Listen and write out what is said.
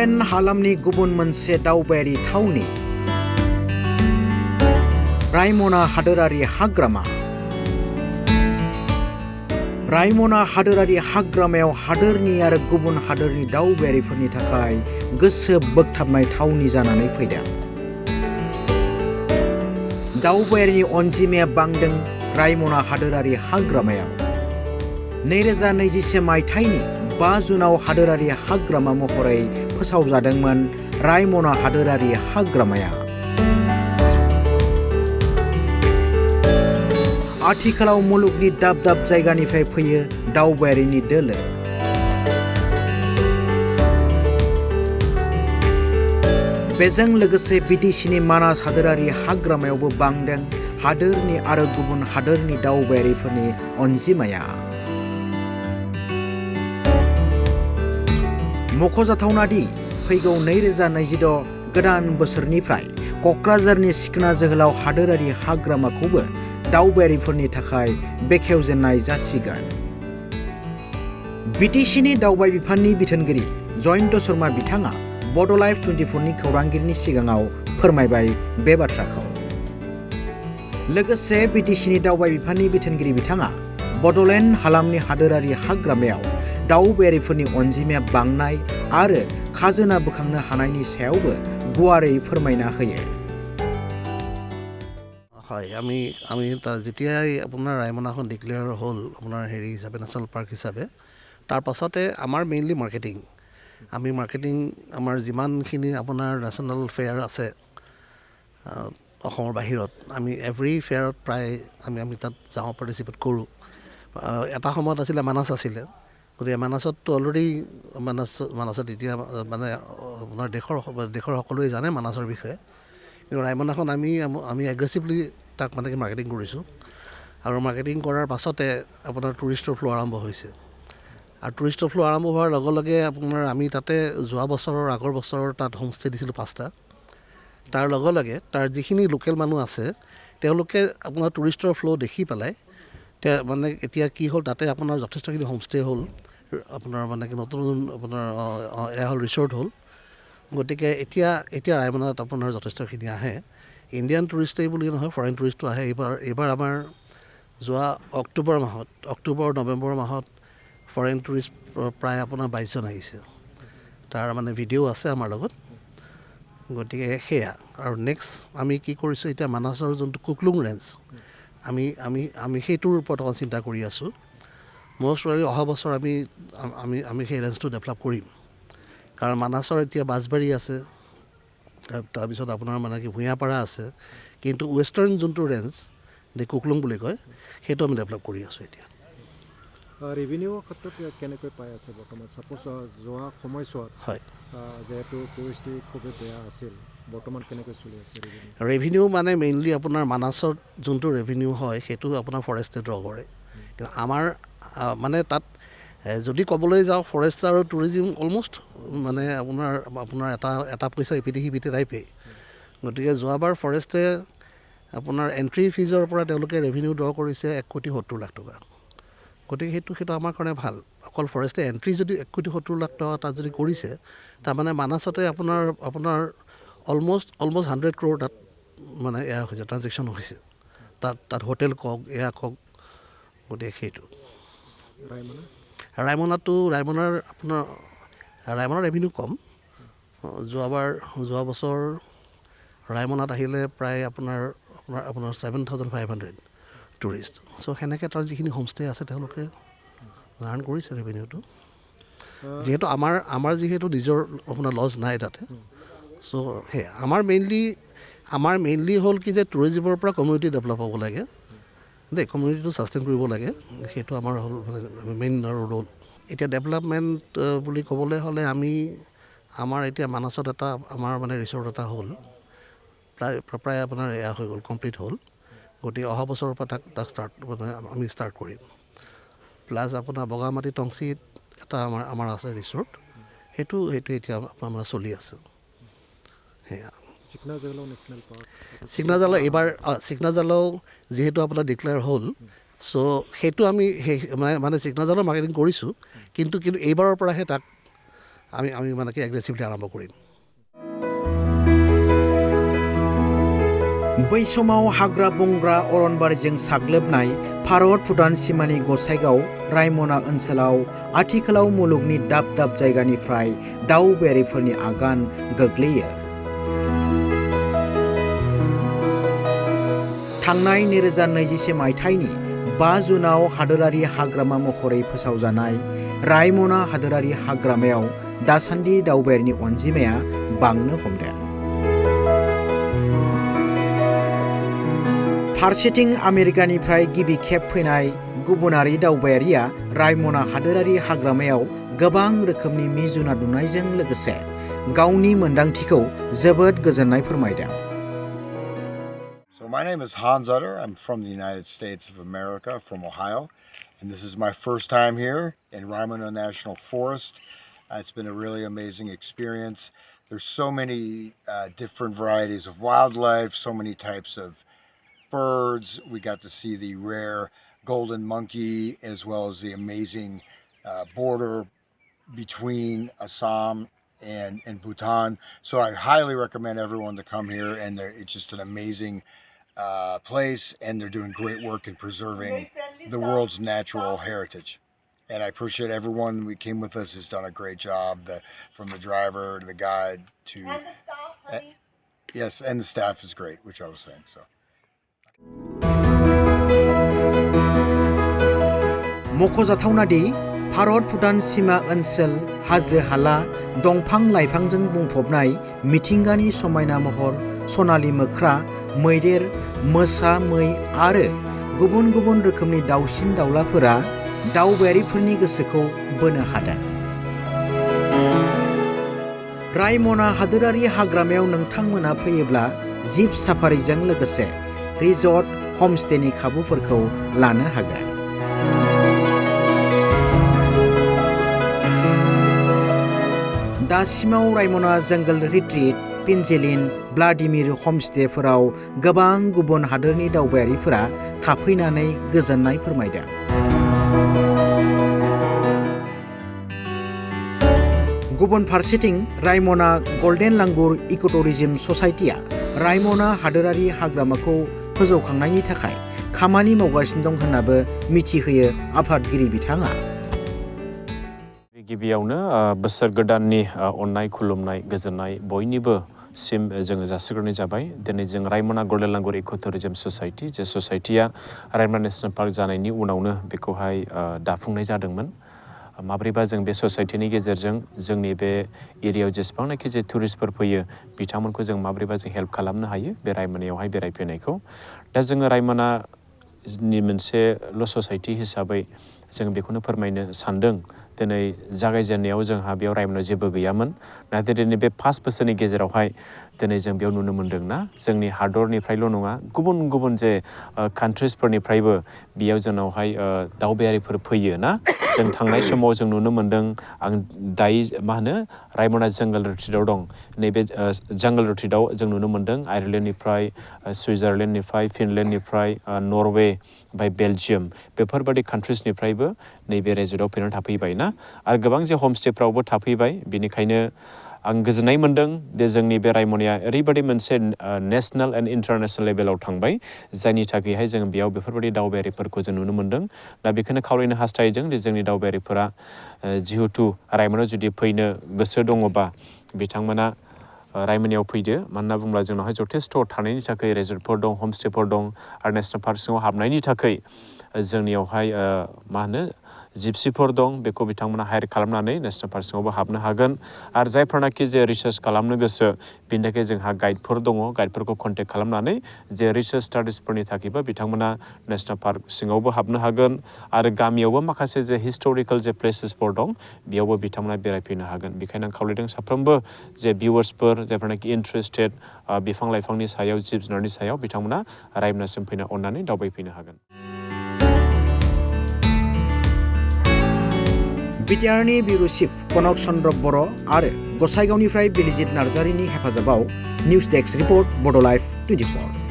बड'लेण्ड हालामनि गुबुन मोनसे दावबायारि थावनि रायमना हादोरारि हाग्रामा। रायमना हादोरारि हाग्रामायाव हादोरनि आरो गुबुन हादोरनि दावबायारिफोरनि थाखाय गोसो बोगथाबनाय थावनि जानानै फैदों। दावबायारिनि अनजिमाया बांदों रायमना हादोरारि हाग्रामायाव। 2021 मायथाइनि 5 जुनाव हादोरारि हाग्रामा महरै फोसावजादोंमोन रायमना हादोरारि हाग्रामाया। आथिखालाव मुलुगनि दाब दाब जायगानिफ्राय फैयो दावबायारिनि दोलो। बेजों लोगोसे बिटिसिनि मानास हादोरारि हाग्रामायावबो बांदों हादोरनि आरो गुबुन हादोरनि दावबायारिफोरनि अनजिमाया। मख'जाथावना दि फैगौ 2026 गोदान बोसोरनिफ्राय क'क्राझारनि सिखोना जोहोलाव हादोरारि हाग्रामाखौबो दावबायारिफोरनि थाखाय बेखेवजेननाय जासिगोन। बिटिसिनि दावबाय बिफाननि बिथोनगिरि जयन्त शर्मा बिथाङा बड'लाइभ 24 नि खौरांगिरिनि सिगाङाव फोरमायबाय बे बाथ्राखौ। लोगोसे बिटिसिनि दावबाय बिफाननि बिथोनगिरि बिथाङा बड'लेण्ड हालामनि हादोरारि हाग्रामायाव दावबायारिफोरनि अनजिमाया बांनाय आरो खाजोना बोखांनो हानायनि सायावबो गुवारै फोरमायना होयो। হয়, আমি যেতিয়াই আপোনাৰ ৰায়মনাখন ডিক্লেয়াৰ হ'ল আপোনাৰ হেৰি হিচাপে নেশ্যনেল পাৰ্ক হিচাপে, তাৰ পাছতে আমাৰ মেইনলি মাৰ্কেটিং। আমি মাৰ্কেটিং আমাৰ যিমানখিনি আপোনাৰ নেশ্যনেল ফেয়াৰ আছে অসমৰ বাহিৰত, আমি এভৰি ফেয়াৰত প্ৰায় আমি তাত যাওঁ, পাৰ্টিচিপেট কৰোঁ। এটা সময়ত আছিলে মানাছ আছিলে, গতিকে মানাছততো অলৰেডি মানাছত এতিয়া মানে আপোনাৰ দেশৰ সকলোৱে জানে মানাছৰ বিষয়ে। কিন্তু ৰায়মনাখন আমি এগ্ৰেছিভলি তাক মানে মাৰ্কেটিং কৰিছোঁ। আৰু মাৰ্কেটিং কৰাৰ পাছতে আপোনাৰ টুৰিষ্টৰ ফ্ল' আৰম্ভ হৈছে। আৰু টুৰিষ্টৰ ফ্ল' আৰম্ভ হোৱাৰ লগে লগে আপোনাৰ আমি তাতে যোৱা বছৰৰ আগৰ বছৰৰ তাত হোমষ্টে দিছিলোঁ 5টা। তাৰ লগে লগে তাৰ যিখিনি লোকেল মানুহ আছে তেওঁলোকে আপোনাৰ টুৰিষ্টৰ ফ্ল' দেখি পেলাই মানে এতিয়া কি হ'ল, তাতে আপোনাৰ যথেষ্টখিনি হোমষ্টে হ'ল, আপোনাৰ মানে নতুন আপোনাৰ এয়া হ'ল ৰিচৰ্ট হ'ল। গতিকে এতিয়া ৰায়মনাত আপোনাৰ যথেষ্টখিনি আহে। ইণ্ডিয়ান টুৰিষ্টেই বুলি নহয়, ফৰেইন টুৰিষ্টো আহে। এইবাৰ আমাৰ যোৱা অক্টোবৰ নৱেম্বৰ মাহত ফৰেইন টুৰিষ্ট প্ৰায় আপোনাৰ 22 জন আহিছে। তাৰ মানে ভিডিঅ' আছে আমাৰ লগত। গতিকে সেয়া। আৰু নেক্সট আমি কি কৰিছোঁ, এতিয়া মানাছৰ যোনটো কুকলুং ৰেঞ্জ, আমি সেইটোৰ ওপৰত অকণ চিন্তা কৰি আছোঁ। মষ্ট প্ৰবেবলি অহা বছৰ আমি সেই ৰেঞ্জটো ডেভেলপ কৰিম। কাৰণ মানাছৰ এতিয়া বাঁছবাৰী আছে, তাৰপিছত আপোনাৰ মানে কি ভূঞাপাৰা আছে, কিন্তু ৱেষ্টাৰ্ণ যোনটো ৰেঞ্জ কুকলুং বুলি কয়, সেইটো আমি ডেভেলপ কৰি আছোঁ এতিয়া। ৰেভিনিউৰ ক্ষেত্ৰত কেনেকৈ পাই আছে বৰ্তমান? ছাপ'জ যোৱা সময়ছোৱাত হয়, যিহেতু পৰিস্থিতি খুবেই বেয়া আছিল, বৰ্তমান কেনেকৈ চলি আছে ৰেভিনিউ? মানে মেইনলি আপোনাৰ মানাছত যোনটো ৰেভিনিউ হয় সেইটো আপোনাৰ ফৰেষ্টে ড্ৰ কৰে। কিন্তু আমাৰ মানে তাত যদি ক'বলৈ যাওঁ, ফৰেষ্ট আৰু টুৰিজিম অলমষ্ট মানে আপোনাৰ এটা পইচা ইপিঠি সিপিঠি টাইপেই। গতিকে যোৱাবাৰ ফৰেষ্টে আপোনাৰ এণ্ট্ৰি ফিজৰ পৰা তেওঁলোকে ৰেভিনিউ ড্ৰ কৰিছে 1,70,00,000 টকা। গতিকে সেইটো আমাৰ কাৰণে ভাল। অকল ফৰেষ্টে এণ্ট্ৰি যদি 1,70,00,000 টকা তাত যদি কৰিছে, তাৰমানে মানাছতে আপোনাৰ অলমষ্ট 100 crore তাত মানে এয়া হৈছে, ট্ৰানজেকশ্যন হৈছে। তাত হোটেল কওক, এয়া কওক, গতিকে সেইটো। ৰায়মনাৰ ৰেভিনিউ কম। যোৱা বছৰ ৰায়মনাত আহিলে প্ৰায় আপোনাৰ 7,500 টুৰিষ্ট। চ' সেনেকৈ তাৰ যিখিনি হোমষ্টে আছে তেওঁলোকে আৰ্ণ কৰিছে ৰেভিনিউটো। যিহেতু আমাৰ যিহেতু নিজৰ আপোনাৰ লজ নাই তাতে। চ' সেয়া আমাৰ মেইনলি হ'ল কি যে টুৰিজিমৰ পৰা কমিউনিটি ডেভেলপ হ'ব লাগে দেই, কমিউনিটিটো ছাষ্টেইন কৰিব লাগে। সেইটো আমাৰ হ'ল মেইন ৰোল। এতিয়া ডেভেলপমেণ্ট বুলি ক'বলৈ হ'লে আমাৰ এতিয়া মানাছত আমাৰ মানে ৰিচৰ্ট এটা হ'ল, প্ৰায় আপোনাৰ এয়া হৈ গ'ল, কমপ্লিট হ'ল। গতিকে অহা বছৰৰ পৰা তাক আমি ষ্টাৰ্ট কৰিম। প্লাছ আপোনাৰ বগামাটি টংচিত এটা আমাৰ আছে ৰিচৰ্ট, সেইটো এতিয়া আপোনাৰ মানে চলি আছে। সেয়া চিকনাজালাও যিহেতু আপোনাৰ ডিক্লেয়াৰ হ'ল, চ' সেইটো আমি মানে চিকনাজালৰ মাৰ্কেটিং কৰিছোঁ, কিন্তু এইবাৰৰ পৰাহে তাক আমি মানে কি এগ্ৰেছিভলি আৰম্ভ কৰিম। बै समाव हाग्रा बंग्रा अरनबारिजों साग्लोबनाय भारत भुटान सिमानि गसाइगाव रायमना ओनसोलाव आथिखालाव मुलुगनि दाब दाब जायगानिफ्राय दावबायारिफोरनि आगान गोग्लैयो। थांनाय 2021 मायथाइनि 5 जुनाव हादोरारि हाग्रामा महरै फोसावजानाय रायमना हादोरारि हाग्रामायाव दासान्दि दावबायारिनि अनजिमाया बांनो हमदों। फारसेथिं आमेरिकानिफ्राय गिबि खेब फैनाय गुबुनारि दावबायारिया रायमना हादोरारि हाग्रामायाव गोबां रोखोमनि मि-जुनार नुनायजों लोगोसे गावनि मोन्दांथिखौ जोबोद गोजोननाय फोरमायदों। So my name is Hans Utter. I'm from the United States of America, from Ohio, and this is my first time here in Raimona National Forest. It's been a really amazing experience. There's so many different varieties of wildlife, so many types of birds. We got to see the rare golden monkey as well as the amazing border between Assam and Bhutan. So I highly recommend everyone to come here, and it's just an amazing place, and they're doing great work in preserving the world's natural heritage. And I appreciate everyone who came with us has done a great job, from the driver to the guide to... And the staff, honey. Yes, and the staff is great, which I was saying, so... मख'जाथावनादि Bharat Bhutan सीमा ओनसोल हाजो हाला दंफां लाइफांजों बुंफबनाय मिथिंगानि समायना महर सनालि मोख्रा मैदेर मोसा मै आरो गुबुन गुबुन रोखोमनि दाउसिन दाउलाफोरा दावबायारिफोरनि गोसोखौ बोनो हादों। रायमना हादोरारि हाग्रामायाव नोंथांमोना फैयोब्ला जिप साफारिजों लोगोसे रिजर्ट हमस्टेनि खाबुफोरखौ लानो हागोन। दासिमाव रायमना जंगल रिट्रीट पिनजेलिन व्लादिमिर हमस्टेफोराव गोबां गुबुन हादोरनि दावबायारिफोरा थाफैनानै गोजोननाय फोरमायदों। गुबुन फारसेथिं रायमना गल्डेन लांगुर इकोटुरिज्म ससाइटिया रायमना हादोरारि हाग्रामाखौ फोजौखांनायनि थाखाय खामानि मावगासिनो दं होननाबो मिथिहोयो आफादगिरि बिथाङा। गिबियावनो बोसोर गोदाननि अननाय खुलुमनाय गोजोननाय बयनिबो सिम जोङो जासिग्रोनाय जाबाय। दिनै जों रायमना गल्डेन लांगुर इकोटुरिज्म ससाइटि जे ससाइटिया रायमना नेशनेल पार्क जानायनि उनावनो बेखौहाय दाफुंनाय जादोंमोन। माब्रैबा जों बे ससाइटिनि गेजेरजों जोंनि बे एरियायाव जेसेबांनाखि जे टुरिस्टफोर फैयो बिथांमोनखौ जों माब्रैबा जों हेल्प खालामनो हायो बे रायमनायावहाय बेरायफैनायखौ। दा जोङो रायमनानि मोनसेल' ससाइटि हिसाबै जों बेखौनो फोरमायनो सानदों। दिनै जागायजेननायाव जोंहा बेयाव रायमनायाव जेबो गैयामोन, नाथाय दिनै बे 5 बोसोरनि गेजेरावहाय दिनै जों बेयाव नुनो मोन्दों ना जोंनि हादरनिफ्रायल' नङा गुबुन गुबुन जे कान्ट्रिसफोरनिफ्रायबो बेयाव जोंनावहाय दावबायारिफोर फैयो ना। जों थांनाय समाव जों नुनो मोन्दों, आं दायो रायमना जंगल रिट्रीटआव दं। नैबे जंगल रिट्रीटआव जों नुनो मोन्दों आयारलेण्डनिफ्राय सुइजारलेण्डनिफ्राय फिनलेण्डनिफ्राय नरवे ओमफ्राय बेलजियाम बेफोरबादि कान्ट्रिसनिफ्रायबो नैबे रेजर्टआव फैनानै थाफैबाय ना आरो गोबां जे हमस्टेफ्रावबो थाफैबाय। बेनिखायनो आं गोजोननाय मोन्दों जे जोंनि बे रायमनाया ओरैबायदि मोनसे नेसनेल एन्ड इन्टारनेसनेल लेभेलाव थांबाय, जायनि थाखायहाय जों बेयाव बेफोरबायदि दावबायारिफोरखौ जों नुनो मोन्दों। दा बेखौनो खावलायनो हास्थायदों जे जोंनि दावबायारिफोरा जिहेथु रायमनायाव जुदि फैनो गोसो दङबा बिथांमोना रायमनायाव फैदो। मानो होनना बुङोब्ला जोंनावहाय जथेस्थ' थानायनि थाखाय रेजर्टफोर दं, हमस्टेफोर दं आरो नेसनेल पार्क सिङाव हाबनायनि थाखाय जोंनियावहाय जिपसिफोर दं। बेखौ बिथांमोना हायार खालामनानै नेसनेल पार्क सिङावबो हाबनो हागोन। आरो जायफोरनाखि जे रिसार्च खालामनो गोसो बेनि थाखाय जोंहा गाइडफोर दङ। गाइडफोरखौ कन्टेक्ट खालामनानै जे रिसार्च स्टाडिसफोरनि थाखायबो बिथांमोना नेसनेल पार्क सिङावबो हाबनो हागोन आरो गामियावबो माखासे जे हिस्ट'रिकेल जे प्लेसेसफोर दं बेयावबो बिथांमोना बेरायफैनो हागोन। बेखायनो आं खावलायदों साफ्रोमबो जे भिउवार्सफोर जायफोरनाखि इन्ट्रेस्टेड बिफां लाइफांनि सायाव जिब जुनारनि सायाव बिथांमोना रायमनासिम फैनो अननानै दावबायफैनो हागोन। बिटिआरनि बिउर' चिफ कनक चन्द्र बर' आरो गसाइगावनिफ्राय बिलिजित नार्जारिनि हेफाजाबाव निउज डेस्क रिपर्ट बड' लाइभ 24।